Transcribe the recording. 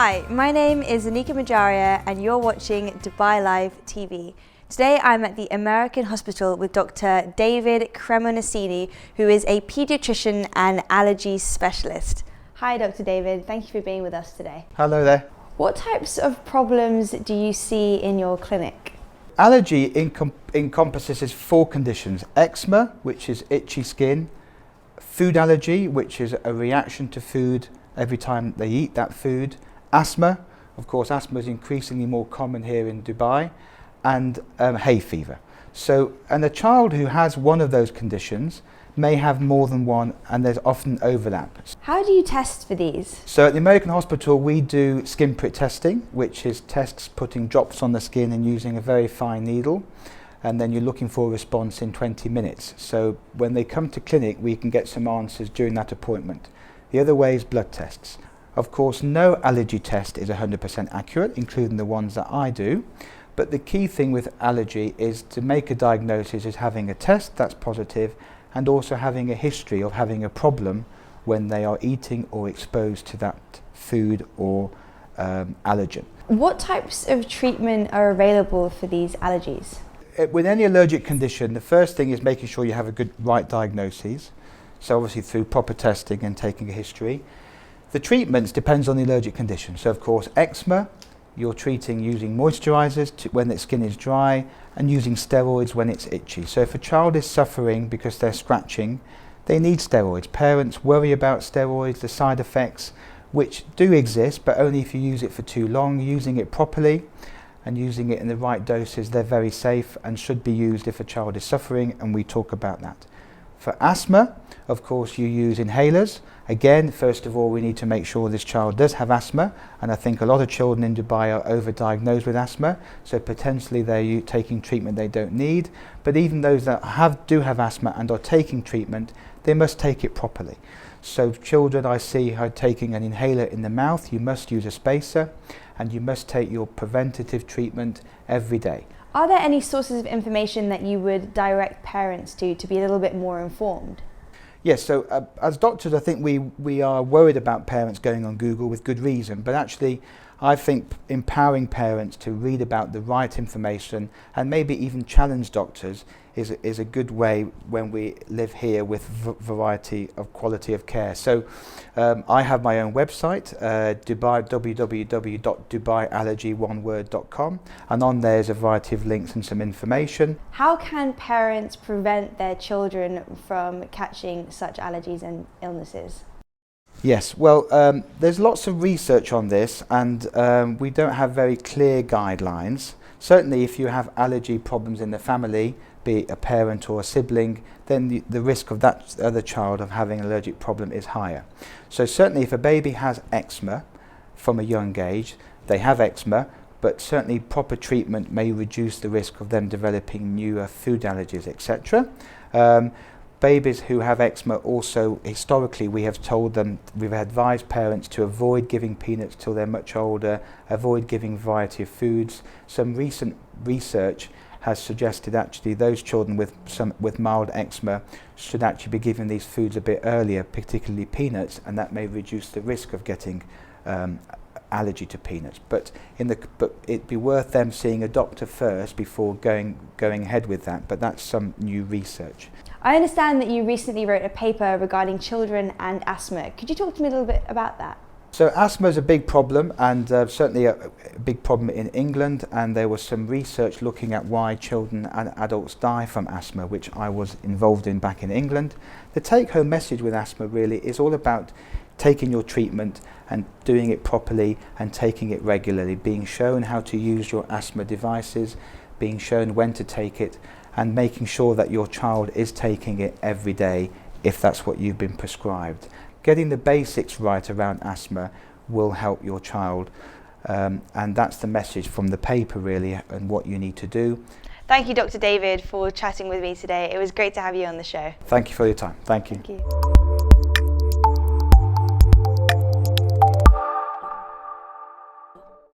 Hi, my name is Anika Majaria and you're watching Dubai Live TV. Today I'm at the American Hospital with Dr. David Cremonisini, who is a pediatrician and allergy specialist. Hi Dr. David, thank you for being with us today. Hello there. What types of problems do you see in your clinic? Allergy encompasses 4 conditions: eczema, which is itchy skin; food allergy, which is a reaction to food every time they eat that food; asthma, of course asthma is increasingly more common here in Dubai; and hay fever. So, and a child who has one of those conditions may have more than one, and there's often overlap. How do you test for these? So at the American Hospital we do skin prick testing, which is tests putting drops on the skin and using a very fine needle, and then you're looking for a response in 20 minutes. So when they come to clinic we can get some answers during that appointment. The other way is blood tests. Of course no allergy test is 100% accurate, including the ones that I do. But the key thing with allergy is to make a diagnosis is having a test that's positive and also having a history of having a problem when they are eating or exposed to that food or allergen. What types of treatment are available for these allergies? With any allergic condition, the first thing is making sure you have a good right diagnosis. So obviously through proper testing and taking a history. The treatments depends on the allergic condition. So of course eczema, you're treating using moisturizers when the skin is dry and using steroids when it's itchy. So if a child is suffering because they're scratching, they need steroids. Parents worry about steroids, the side effects, which do exist, but only if you use it for too long. Using it properly and using it in the right doses, they're very safe and should be used if a child is suffering, and we talk about that. For asthma, of course, you use inhalers. Again, first of all, we need to make sure this child does have asthma, and I think a lot of children in Dubai are overdiagnosed with asthma, so potentially they're taking treatment they don't need. But even those that do have asthma and are taking treatment, they must take it properly. So children I see are taking an inhaler in the mouth, you must use a spacer, and you must take your preventative treatment every day. Are there any sources of information that you would direct parents to be a little bit more informed? Yes, so as doctors I think we are worried about parents going on Google with good reason, but actually I think empowering parents to read about the right information and maybe even challenge doctors is a good way when we live here with variety of quality of care. So I have my own website, www.dubaiallergy.com, and on there is a variety of links and some information. How can parents prevent their children from catching such allergies and illnesses? Yes, well, there's lots of research on this, and we don't have very clear guidelines. Certainly if you have allergy problems in the family, be it a parent or a sibling, then the risk of that other child of having an allergic problem is higher. So certainly if a baby has eczema from a young age, they have eczema, but certainly proper treatment may reduce the risk of them developing newer food allergies, etc. Babies who have eczema also, historically we've advised parents to avoid giving peanuts till they're much older, avoid giving a variety of foods. Some recent research has suggested actually those children with mild eczema should actually be given these foods a bit earlier, particularly peanuts, and that may reduce the risk of getting allergy to peanuts. But it'd be worth them seeing a doctor first before going ahead with that, but that's some new research. I understand that you recently wrote a paper regarding children and asthma. Could you talk to me a little bit about that? So asthma is a big problem, and certainly a big problem in England, and there was some research looking at why children and adults die from asthma, which I was involved in back in England. The take-home message with asthma really is all about taking your treatment and doing it properly and taking it regularly, being shown how to use your asthma devices, being shown when to take it, and making sure that your child is taking it every day if that's what you've been prescribed. Getting the basics right around asthma will help your child, and that's the message from the paper really, and what you need to do. Thank you Dr. David for chatting with me today. It was great to have you on the show. Thank you for your time. Thank you. Thank you.